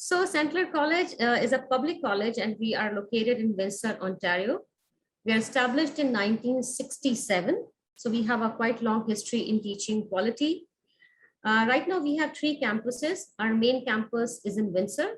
So St. Clair College is a public college and we are located in Windsor, Ontario. We are established in 1967. So we have a quite long history in teaching quality. Right now we have three campuses. Our main campus is in Windsor.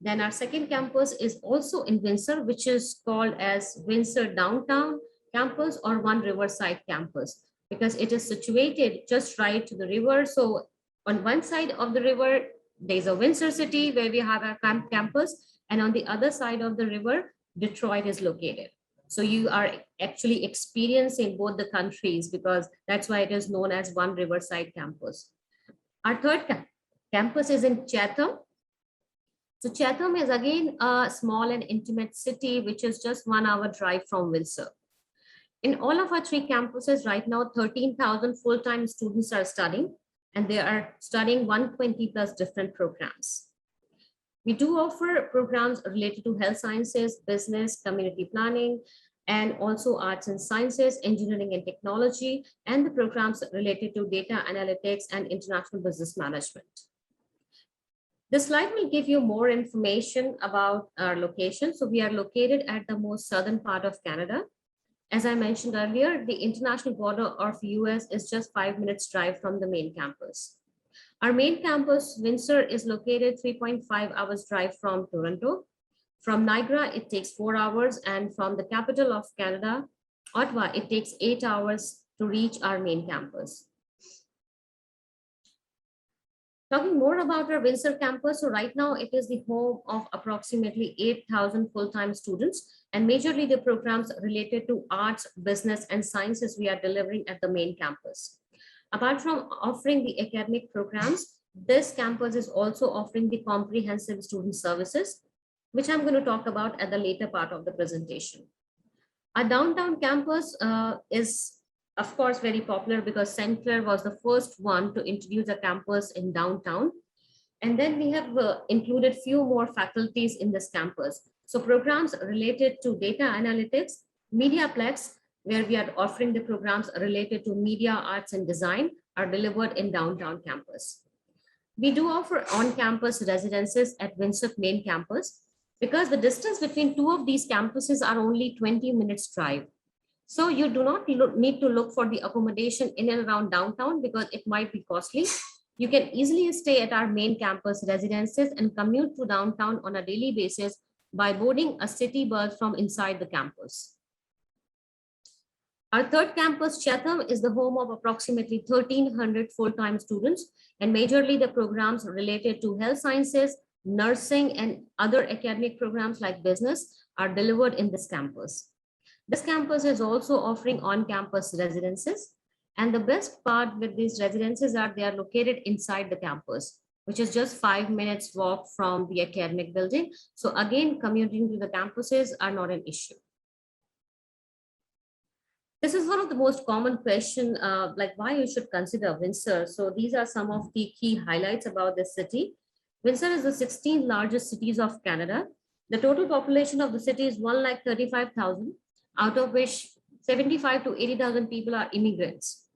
Then our second campus is also in Windsor, which is called as Windsor Downtown Campus or One Riverside Campus, because it is situated just right to the river. So on one side of the river, there's a Windsor City where we have our campus, and on the other side of the river, Detroit is located. So you are actually experiencing both the countries, because that's why it is known as One Riverside Campus. Our third campus is in Chatham. So Chatham is again a small and intimate city, which is just 1 hour drive from Windsor. In all of our three campuses right now, 13,000 full-time students are studying, and they are studying 120 plus different programs. We do offer programs related to health sciences, business, community planning, and also arts and sciences, engineering and technology, and the programs related to data analytics and international business management. This slide will give you more information about our location. So we are located at the most southern part of Canada. As I mentioned earlier, the international border of US is just 5 minutes drive from the main campus. Our main campus, Windsor, is located 3.5 hours drive from Toronto. From Niagara, it takes 4 hours, and from the capital of Canada, Ottawa, it takes 8 hours to reach our main campus. Talking more about our Windsor campus, so right now it is the home of approximately 8,000 full-time students, and majorly the programs related to arts, business, and sciences we are delivering at the main campus. Apart from offering the academic programs, this campus is also offering the comprehensive student services, which I'm going to talk about at the later part of the presentation. Our downtown campus is, of course, very popular because St. Clair was the first one to introduce a campus in downtown. And then we have included few more faculties in this campus. So programs related to data analytics, Mediaplex, where we are offering the programs related to media, arts, and design are delivered in downtown campus. We do offer on-campus residences at Windsor main campus because the distance between two of these campuses are only 20 minutes drive. So you do not need to look for the accommodation in and around downtown because it might be costly. You can easily stay at our main campus residences and commute to downtown on a daily basis by boarding a city bus from inside the campus. Our third campus, Chatham, is the home of approximately 1,300 full-time students, and majorly the programs related to health sciences, nursing, and other academic programs like business are delivered in this campus. This campus is also offering on-campus residences, and the best part with these residences are they are located inside the campus, which is just 5 minutes walk from the academic building. So again, commuting to the campuses are not an issue. This is one of the most common questions, like why you should consider Windsor. So these are some of the key highlights about this city. Windsor is the 16th largest cities of Canada. The total population of the city is 135,000, out of which 75 to 80,000 people are immigrants.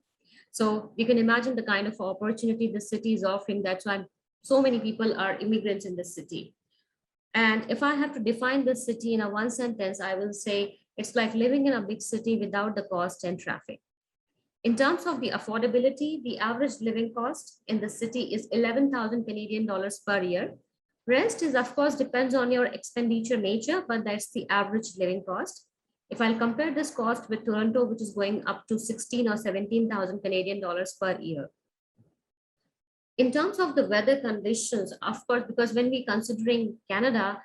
So you can imagine the kind of opportunity the city is offering. That's why so many people are immigrants in this city. And if I have to define this city in a one sentence, I will say it's like living in a big city without the cost and traffic. In terms of the affordability, the average living cost in the city is 11,000 Canadian dollars per year. Rest is, of course, depends on your expenditure nature, but that's the average living cost. If I'll compare this cost with Toronto, which is going up to 16 or 17,000 Canadian dollars per year. In terms of the weather conditions, of course, because when we considering Canada,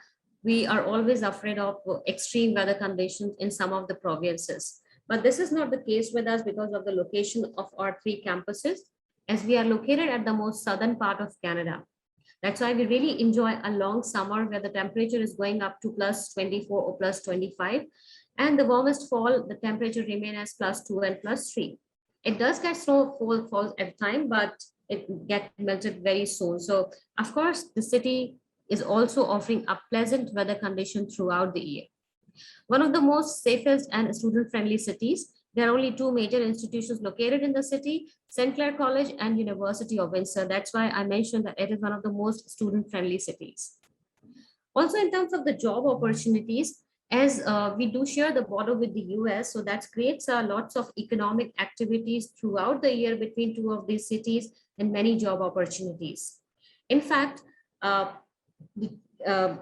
we are always afraid of extreme weather conditions in some of the provinces. But this is not the case with us because of the location of our three campuses, as we are located at the most southern part of Canada. That's why we really enjoy a long summer where the temperature is going up to plus 24 or plus 25. And the warmest fall, the temperature remains as plus 2 and plus 3. It does get snowfall falls at a time, but it gets melted very soon. So of course, the city is also offering a pleasant weather condition throughout the year. One of the most safest and student-friendly cities. There are only two major institutions located in the city, St. Clair College and University of Windsor. That's why I mentioned that it is one of the most student-friendly cities. Also, in terms of the job opportunities, as we do share the border with the US, so that creates lots of economic activities throughout the year between two of these cities and many job opportunities. In fact, uh, the- uh,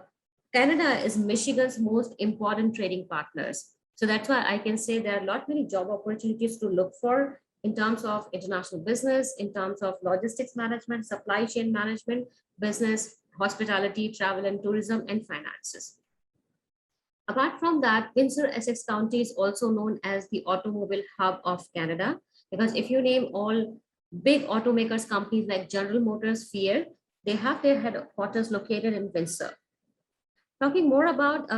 Canada is Michigan's most important trading partners. So that's why I can say there are a lot many job opportunities to look for in terms of international business, in terms of logistics management, supply chain management, business, hospitality, travel and tourism, and finances. Apart from that, Windsor-Essex County is also known as the automobile hub of Canada, because if you name all big automakers companies like General Motors, Fiat, they have their headquarters located in Windsor. Talking more about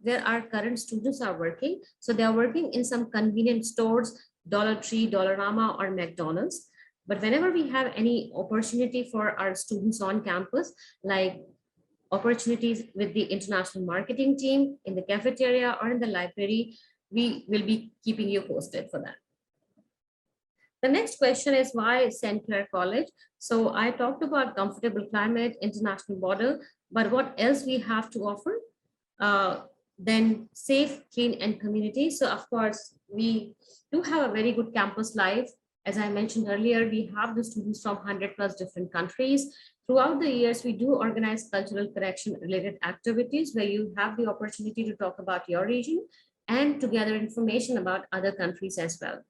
where our current students are working. So they are working in some convenient stores, Dollar Tree, Dollarama, or McDonald's. But whenever we have any opportunity for our students on campus, like opportunities with the international marketing team in the cafeteria or in the library, we will be keeping you posted for that. The next question is why St. Clair College? So I talked about comfortable climate, international border, but what else we have to offer? Then safe, clean, and community. So of course, we do have a very good campus life. As I mentioned earlier, we have the students from 100 plus different countries. Throughout the years, we do organize cultural correction related activities where you have the opportunity to talk about your region and to gather information about other countries as well.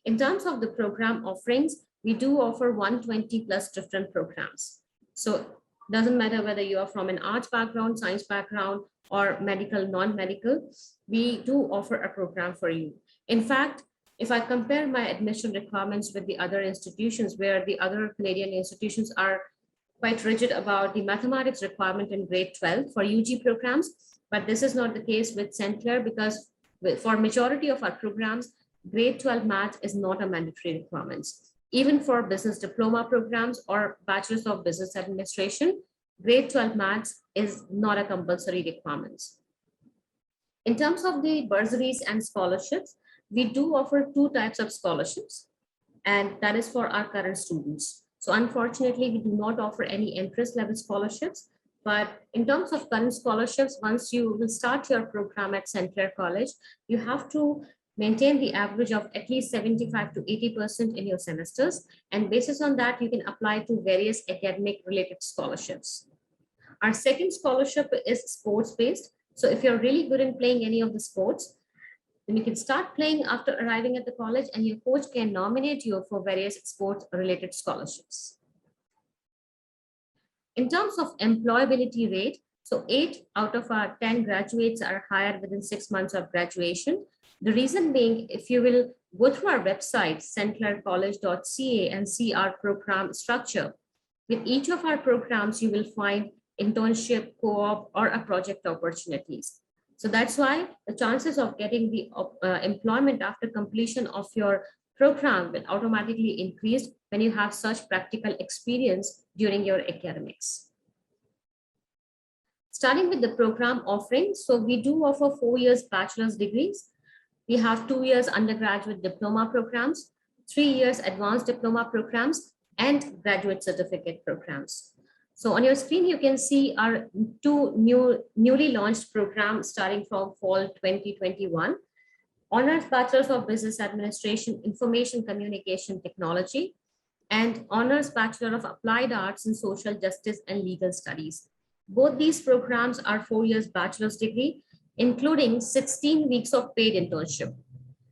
In terms of the program offerings, we do offer 120 plus different programs. So doesn't matter whether you are from an arts background, science background, or medical, non-medical, we do offer a program for you. In fact, if I compare my admission requirements with the other institutions where the other Canadian institutions are quite rigid about the mathematics requirement in grade 12 for UG programs, but this is not the case with St. Clair because for majority of our programs, grade 12 math is not a mandatory requirement. Even for business diploma programs or bachelor's of business administration, grade 12 maths is not a compulsory requirement. In terms of the bursaries and scholarships, we do offer two types of scholarships, and that is for our current students. So unfortunately, we do not offer any interest level scholarships, but in terms of current scholarships, once you will start your program at St. Clair College, you have to maintain the average of at least 75 to 80% in your semesters. And basis on that, you can apply to various academic related scholarships. Our second scholarship is sports based. So if you're really good in playing any of the sports, then you can start playing after arriving at the college and your coach can nominate you for various sports related scholarships. In terms of employability rate, so 8 out of our 10 graduates are hired within 6 months of graduation. The reason being, if you will go through our website, stclaircollege.ca, and see our program structure, with each of our programs, you will find internship, co-op, or a project opportunities. So that's why the chances of getting the employment after completion of your program will automatically increase when you have such practical experience during your academics. Starting with the program offerings, so we do offer 4 years bachelor's degrees. We have 2 years undergraduate diploma programs, 3 years advanced diploma programs, and graduate certificate programs. So on your screen, you can see our two newly launched programs starting from fall 2021. Honors Bachelor's of Business Administration, Information Communication Technology, and Honors Bachelor of Applied Arts in Social Justice and Legal Studies. Both these programs are 4 years bachelor's degree, including 16 weeks of paid internship.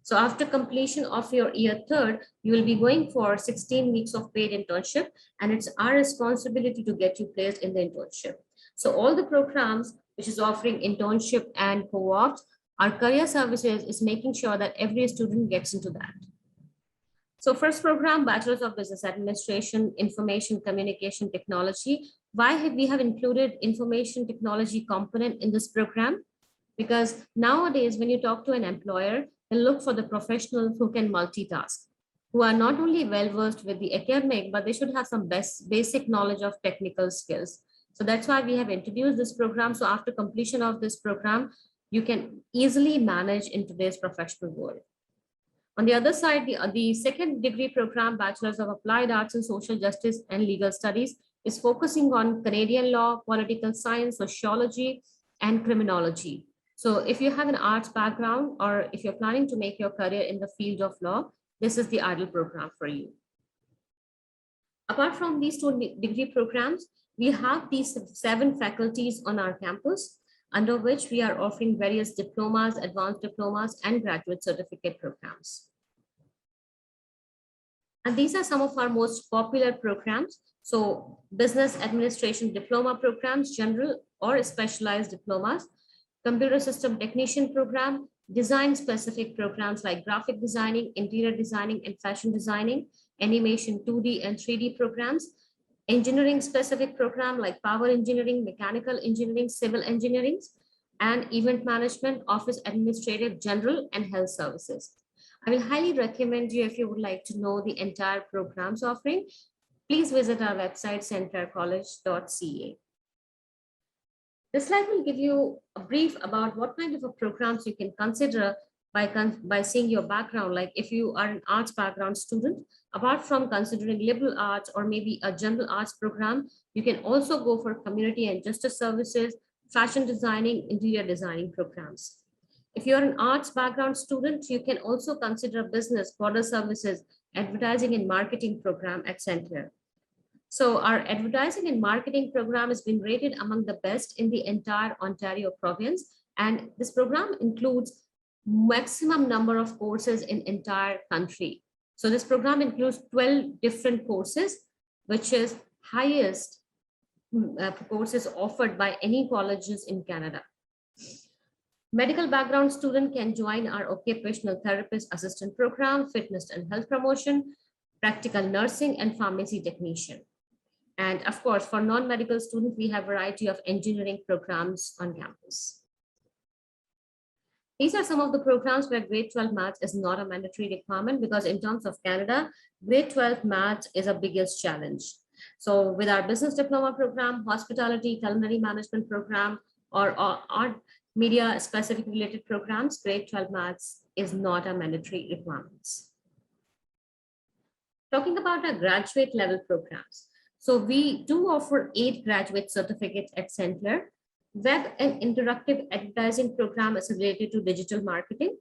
So after completion of your year third, you will be going for 16 weeks of paid internship, and it's our responsibility to get you placed in the internship. So all the programs which is offering internship and co-ops, our career services is making sure that every student gets into that. So first program, Bachelor's of Business Administration, Information Communication Technology. Why have we included information technology component in this program? Because nowadays, when you talk to an employer, they look for the professionals who can multitask, who are not only well-versed with the academic, but they should have some basic knowledge of technical skills. So that's why we have introduced this program. So after completion of this program, you can easily manage in today's professional world. On the other side, the second degree program, Bachelor's of Applied Arts in Social Justice and Legal Studies, is focusing on Canadian law, political science, sociology, and criminology. So if you have an arts background or if you're planning to make your career in the field of law, this is the ideal program for you. Apart from these two degree programs, we have these 7 faculties on our campus, under which we are offering various diplomas, advanced diplomas, and graduate certificate programs. And these are some of our most popular programs. So business administration diploma programs, general or specialized diplomas, computer system technician program, design specific programs like graphic designing, interior designing, and fashion designing, animation 2D and 3D programs, engineering specific program like power engineering, mechanical engineering, civil engineering, and event management, office administrative, general, and health services. I will highly recommend you if you would like to know the entire programs offering, please visit our website, stcollege.ca. This slide will give you a brief about what kind of a programs you can consider by seeing your background. Like if you are an arts background student, apart from considering liberal arts or maybe a general arts program, you can also go for community and justice services, fashion designing, interior designing programs. If you're an arts background student, you can also consider business, border services, advertising and marketing program at St. Clair. So our advertising and marketing program has been rated among the best in the entire Ontario province. And this program includes maximum number of courses in entire country. So this program includes 12 different courses, which is highest courses offered by any colleges in Canada. Medical background student can join our occupational therapist assistant program, fitness and health promotion, practical nursing, and pharmacy technician. And of course, for non-medical students, we have a variety of engineering programs on campus. These are some of the programs where grade 12 maths is not a mandatory requirement, because in terms of Canada, grade 12 maths is a biggest challenge. So with our business diploma program, hospitality, culinary management program, or art media specific related programs, grade 12 maths is not a mandatory requirements. Talking about our graduate level programs. So we do offer 8 graduate certificates at St. Clair. Web and interactive advertising program is related to digital marketing.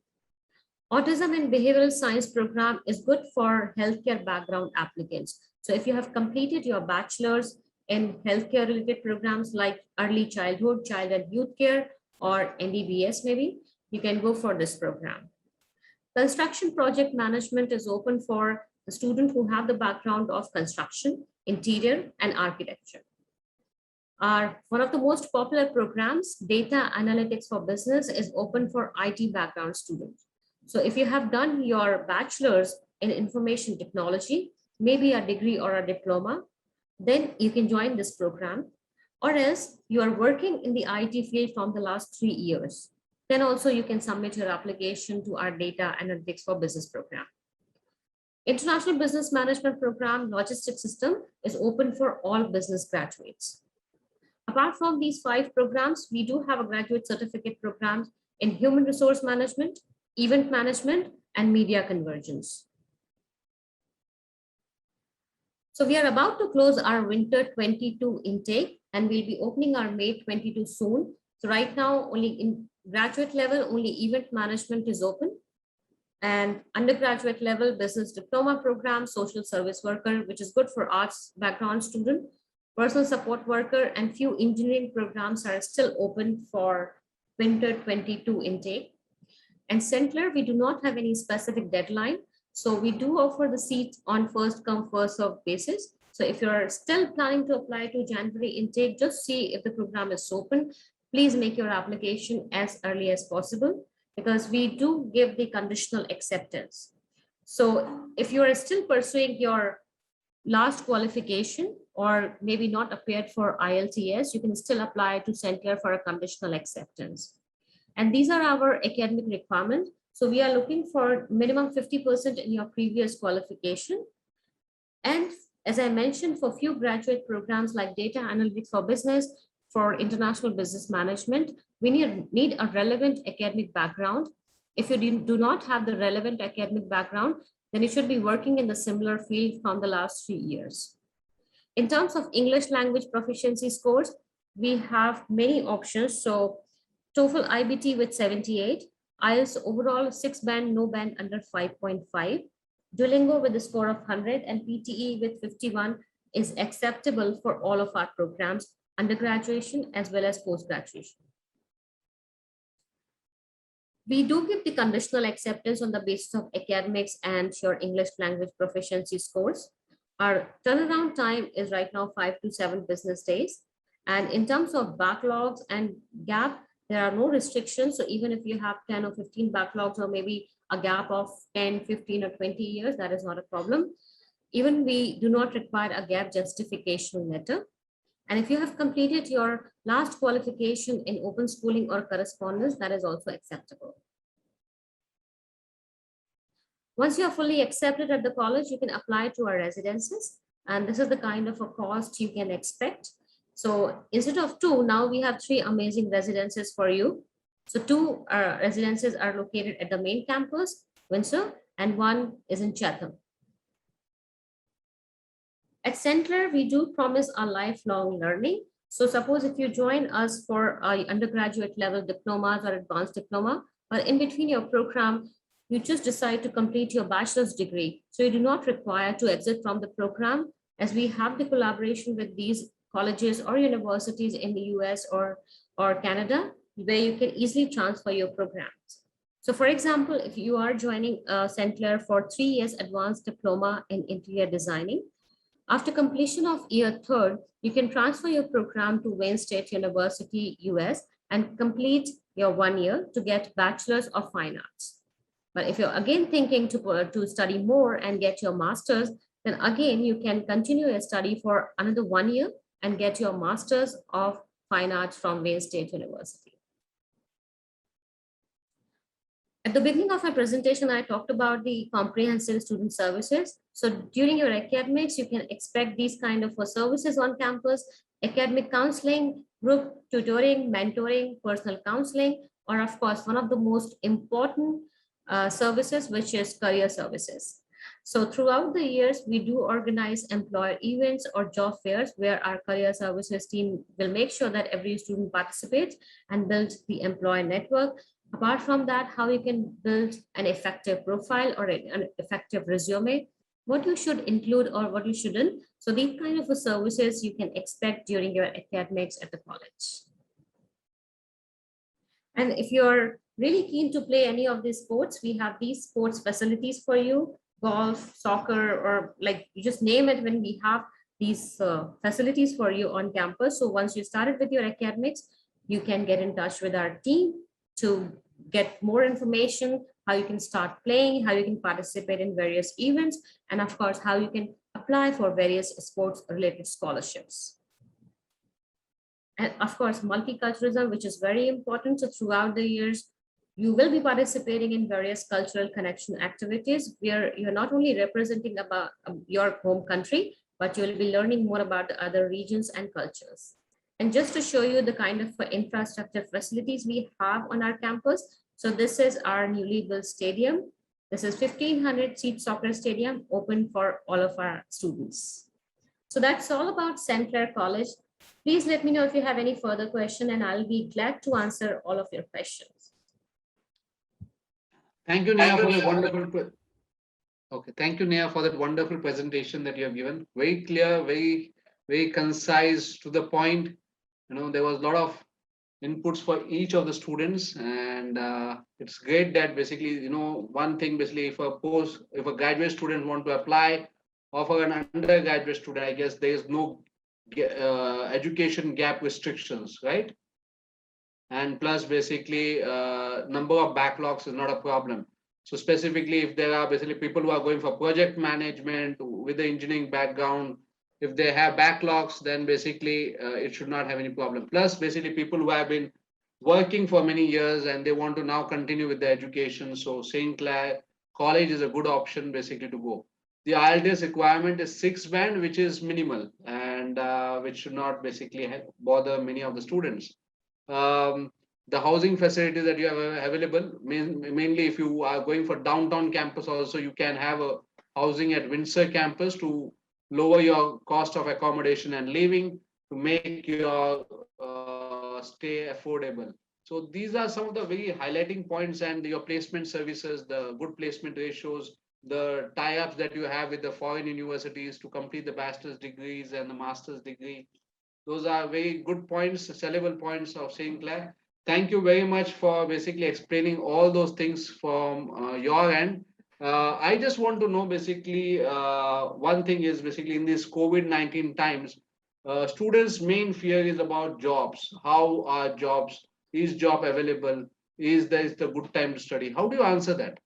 Autism and behavioral science program is good for healthcare background applicants. So if you have completed your bachelor's in healthcare related programs like early childhood, child and youth care, or NDBS maybe, you can go for this program. Construction project management is open for the student who have the background of construction, interior, and architecture. One of the most popular programs, data analytics for business, is open for IT background students. So if you have done your bachelor's in information technology, maybe a degree or a diploma, then you can join this program. Or else you are working in the IT field from the last 3 years, then also you can submit your application to our data analytics for business program. International Business Management Program, Logistics System is open for all business graduates. Apart from these 5 programs, we do have a graduate certificate programs in human resource management, event management, and media convergence. So we are about to close our winter 22 intake, and we'll be opening our May 22 soon. So right now, only in graduate level, only event management is open. And undergraduate level, business diploma program, social service worker, which is good for arts background student, personal support worker, and few engineering programs are still open for winter 22 intake. And St. Clair, we do not have any specific deadline. So we do offer the seats on first come, first served basis. So if you're still planning to apply to January intake, just see if the program is open. Please make your application as early as possible, because we do give the conditional acceptance. So if you are still pursuing your last qualification or maybe not appeared for IELTS, you can still apply to St. Clair for a conditional acceptance. And these are our academic requirements. So we are looking for minimum 50% in your previous qualification. And as I mentioned, for few graduate programs like data analytics for business, for international business management, we need a relevant academic background. If you do not have the relevant academic background, then you should be working in the similar field from the last 3 years. In terms of English language proficiency scores, we have many options. So TOEFL IBT with 78, IELTS overall 6 band, no band under 5.5, Duolingo with a score of 100, and PTE with 51 is acceptable for all of our programs, undergraduation as well as post-graduation. We do give the conditional acceptance on the basis of academics and your English language proficiency scores. Our turnaround time is right now 5 to 7 business days. And in terms of backlogs and gap, there are no restrictions. So even if you have 10 or 15 backlogs, or maybe a gap of 10, 15 or 20 years, that is not a problem. Even we do not require a gap justification letter. And if you have completed your last qualification in open schooling or correspondence, that is also acceptable. Once you are fully accepted at the college, you can apply to our residences. And this is the kind of a cost you can expect. So instead of 2, now we have 3 amazing residences for you. So 2 residences are located at the main campus, Windsor, and 1 is in Chatham. At Centler, we do promise a lifelong learning. So suppose if you join us for undergraduate level diplomas or advanced diploma, but in between your program, you just decide to complete your bachelor's degree. So you do not require to exit from the program, as we have the collaboration with these colleges or universities in the US or Canada, where you can easily transfer your programs. So for example, if you are joining Centler for 3 years advanced diploma in interior designing, after completion of year 3rd, you can transfer your program to Wayne State University, US, and complete your 1 year to get Bachelor's of Fine Arts. But if you're again thinking to study more and get your master's, then again, you can continue your study for another 1 year and get your Master's of Fine Arts from Wayne State University. At the beginning of my presentation, I talked about the comprehensive student services. So during your academics, you can expect these kind of services on campus: academic counseling, group tutoring, mentoring, personal counseling, or of course, one of the most important services, which is career services. So throughout the years, we do organize employer events or job fairs where our career services team will make sure that every student participates and builds the employer network. Apart from that, how you can build an effective profile or an effective resume, what you should include or what you shouldn't. So these kind of services you can expect during your academics at the college. And if you're really keen to play any of these sports, we have these sports facilities for you: golf, soccer, or like you just name it, when we have these facilities for you on campus. So once you started with your academics, you can get in touch with our team to get more information, how you can start playing, how you can participate in various events, and of course, how you can apply for various sports related scholarships. And of course, multiculturalism, which is very important. So throughout the years, you will be participating in various cultural connection activities where you're not only representing about your home country, but you'll be learning more about the other regions and cultures. And just to show you the kind of infrastructure facilities we have on our campus. So this is our newly built stadium. This is 1,500 seat soccer stadium open for all of our students. So that's all about Centler College. Please let me know if you have any further question, and I'll be glad to answer all of your questions. Thank you, Neha, for the wonderful. Okay, thank you, Neha, for that wonderful presentation that you have given. Very clear, very concise, to the point. You know, there was a lot of inputs for each of the students, and it's great that basically, you know, one thing basically, if a graduate student want to apply, or for an undergraduate student, I guess there is no education gap restrictions, right? And plus basically number of backlogs is not a problem. So specifically, if there are basically people who are going for project management with the engineering background, if they have backlogs, then basically it should not have any problem. Plus basically people who have been working for many years and they want to now continue with their education. So St. Clair College is a good option basically to go. The IELTS requirement is 6 band, which is minimal, and which should not basically bother many of the students. The housing facilities that you have available, mainly if you are going for downtown campus also, you can have a housing at Windsor campus to lower your cost of accommodation and living, to make your stay affordable. So these are some of the very highlighting points, and your placement services, the good placement ratios, the tie-ups that you have with the foreign universities to complete the bachelor's degrees and the master's degree. Those are very good points, sellable points of St. Clair. Thank you very much for basically explaining all those things from your end. I just want to know basically one thing is basically in this COVID-19 times, students' main fear is about jobs. How are jobs? Is job available? Is there is the good time to study? How do you answer that?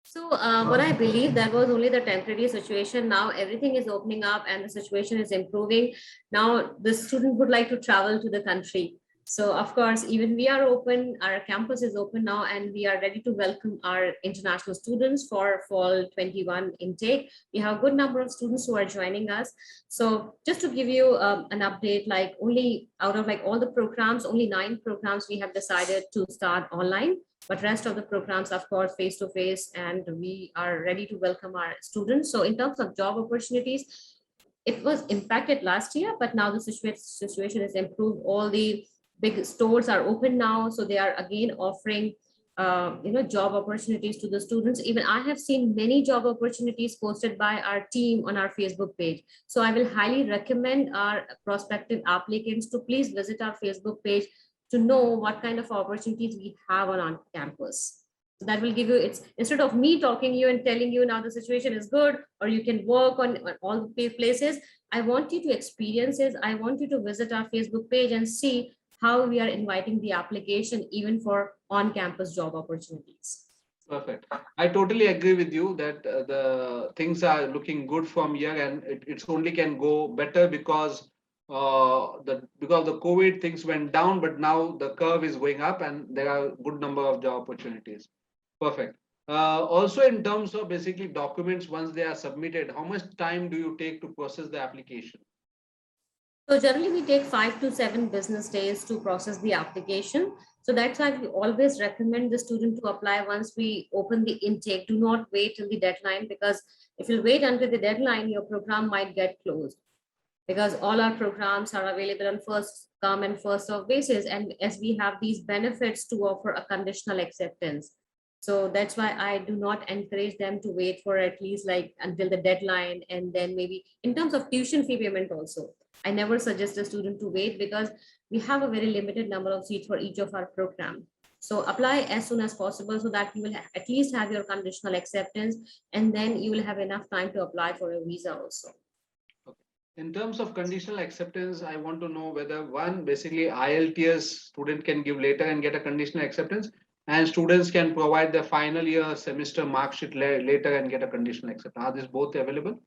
So what I believe, that was only the temporary situation. Now everything is opening up and the situation is improving. Now the student would like to travel to the country. So of course, even we are open, our campus is open now, and we are ready to welcome our international students for fall 21 intake. We have a good number of students who are joining us. So just to give you an update, like only out of like all the programs, only 9 programs we have decided to start online, but rest of the programs, of course, face to face, and we are ready to welcome our students. So in terms of job opportunities, it was impacted last year, but now the situation is improved. All the big stores are open now, so they are again offering job opportunities to the students. Even I have seen many job opportunities posted by our team on our Facebook page. So I will highly recommend our prospective applicants to please visit our Facebook page to know what kind of opportunities we have on our campus. So that will give you, it's instead of me talking you and telling you now the situation is good or you can work on all the places, I want you to experience it. I want you to visit our Facebook page and see how we are inviting the application even for on-campus job opportunities. Perfect. I totally agree with you that the things are looking good from here, and it's only can go better because because the COVID things went down, but now the curve is going up, and there are a good number of job opportunities. Perfect. Also, in terms of basically documents, once they are submitted, how much time do you take to process the application? So generally we take 5 to 7 business days to process the application. So that's why we always recommend the student to apply once we open the intake. Do not wait till the deadline, because if you wait until the deadline, your program might get closed, because all our programs are available on first come and first serve basis. And as we have these benefits to offer a conditional acceptance. So that's why I do not encourage them to wait for at least like until the deadline. And then maybe in terms of tuition fee payment also, I never suggest a student to wait, because we have a very limited number of seats for each of our program. So apply as soon as possible so that you will at least have your conditional acceptance, and then you will have enough time to apply for a visa also. Okay. In terms of conditional acceptance, I want to know whether one basically IELTS student can give later and get a conditional acceptance, and students can provide their final year semester mark sheet later and get a conditional acceptance. Are these both available?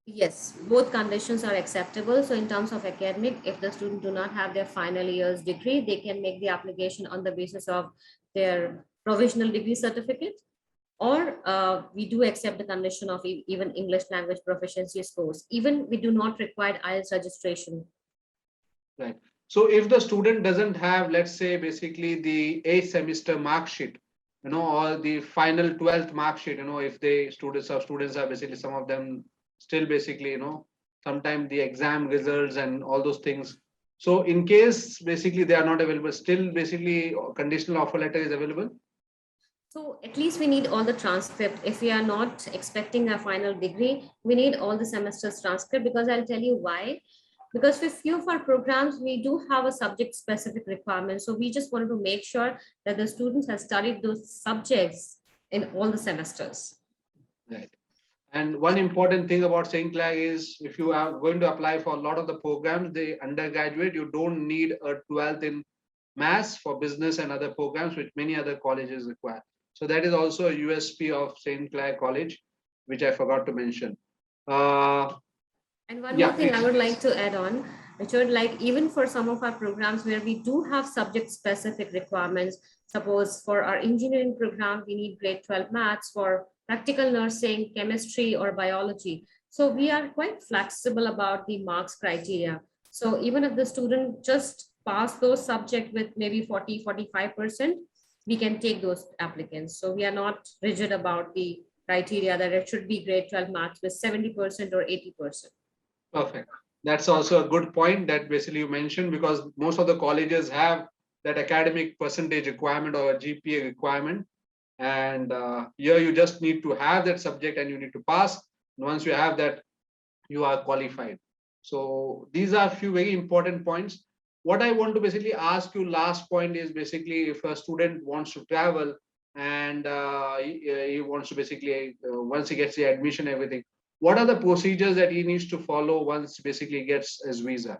Yes, both conditions are acceptable. So in terms of academic, if the student do not have their final year's degree, they can make the application on the basis of their provisional degree certificate. Or we do accept the condition of even English language proficiency scores. Even we do not require IELTS registration. Right. So if the student doesn't have, let's say, basically the A semester mark sheet, or the final 12th mark sheet, if they students are basically some of them still basically, sometimes the exam results and all those things. So in case basically they are not available, still basically conditional offer letter is available. So at least we need all the transcript. If we are not expecting a final degree, we need all the semester's transcript, because I'll tell you why. Because with few of our programs, we do have a subject specific requirement. So we just wanted to make sure that the students have studied those subjects in all the semesters. Right. And one important thing about St. Clair is if you are going to apply for a lot of the programs, the undergraduate, you don't need a 12th in maths for business and other programs, which many other colleges require. So that is also a USP of St. Clair College, which I forgot to mention. And one more Yeah, thing I please. would like to add on, Richard, like even for some of our programs where we do have subject specific requirements, suppose for our engineering program, we need grade 12 maths, for practical nursing, chemistry, or biology. So we are quite flexible about the marks criteria. So even if the student just pass those subjects with maybe 40, 45%, we can take those applicants. So we are not rigid about the criteria that it should be grade 12 marks with 70% or 80%. Perfect. That's also a good point that basically you mentioned, because most of the colleges have that academic percentage requirement or a GPA requirement. And here you just need to have that subject and you need to pass. Once you have that, you are qualified. So these are a few very important points. What I want to basically ask you last point is basically, if a student wants to travel and he wants to basically, once he gets the admission, everything, what are the procedures that he needs to follow once basically he gets his visa?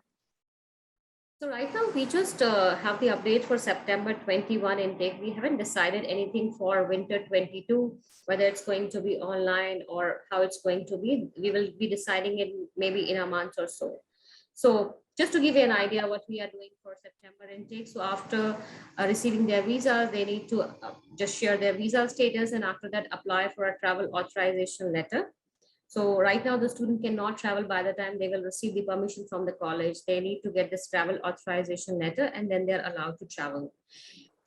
So right now we just have the update for September 21 intake. We haven't decided anything for winter 22, whether it's going to be online or how it's going to be. We will be deciding it maybe in a month or so. So just to give you an idea what we are doing for September intake. So after receiving their visa, they need to just share their visa status, and after that apply for a travel authorization letter. So right now the student cannot travel by the time they will receive the permission from the college. They need to get this travel authorization letter and then they're allowed to travel.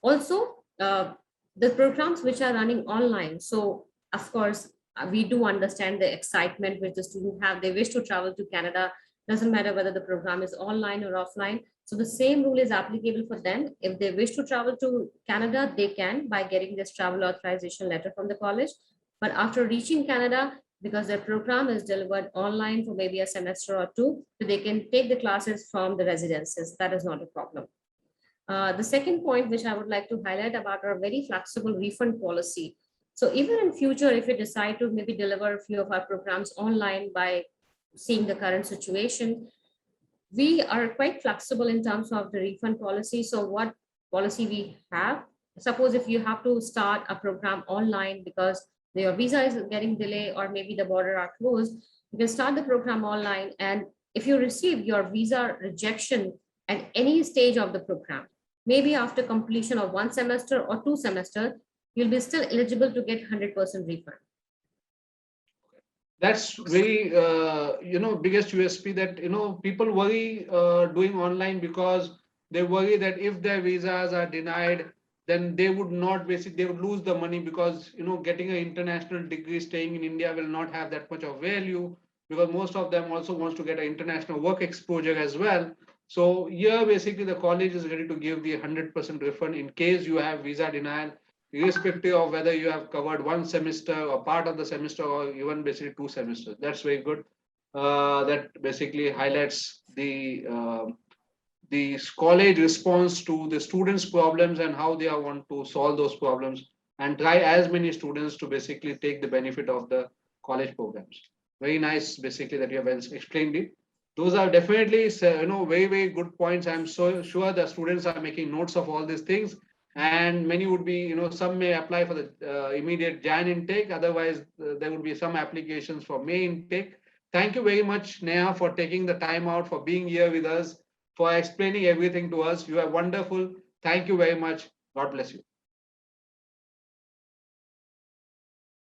Also, the programs which are running online. So of course, we do understand the excitement which the student have. They wish to travel to Canada. Doesn't matter whether the program is online or offline. So the same rule is applicable for them. If they wish to travel to Canada, they can by getting this travel authorization letter from the college. But after reaching Canada, because their program is delivered online for maybe a semester or two, so they can take the classes from the residences. That is not a problem. The second point which I would like to highlight about our very flexible refund policy. So even in future, if we decide to maybe deliver a few of our programs online by seeing the current situation, we are quite flexible in terms of the refund policy. So what policy we have, suppose if you have to start a program online because your visa is getting delayed or maybe the border are closed, you can start the program online. And if you receive your visa rejection at any stage of the program, maybe after completion of one semester or two semesters, you'll be still eligible to get 100% refund. That's very biggest USP, that people worry doing online because they worry that if their visas are denied, then they would not they would lose the money, because getting an international degree staying in India will not have that much of value, because most of them also wants to get an international work exposure as well. So here basically the college is ready to give the 100% refund in case you have visa denial, irrespective of whether you have covered one semester or part of the semester or even basically two semesters. That's very good. That basically highlights the college response to the students' problems and how they want to solve those problems, and try as many students to basically take the benefit of the college programs. Very nice, basically, that you have explained it. Those are definitely very, very good points. I'm so sure the students are making notes of all these things, and many would be, some may apply for the immediate Jan intake. Otherwise, there would be some applications for May intake. Thank you very much, Neha, for taking the time out, for being here with us, for explaining everything to us. You are wonderful. Thank you very much. God bless you.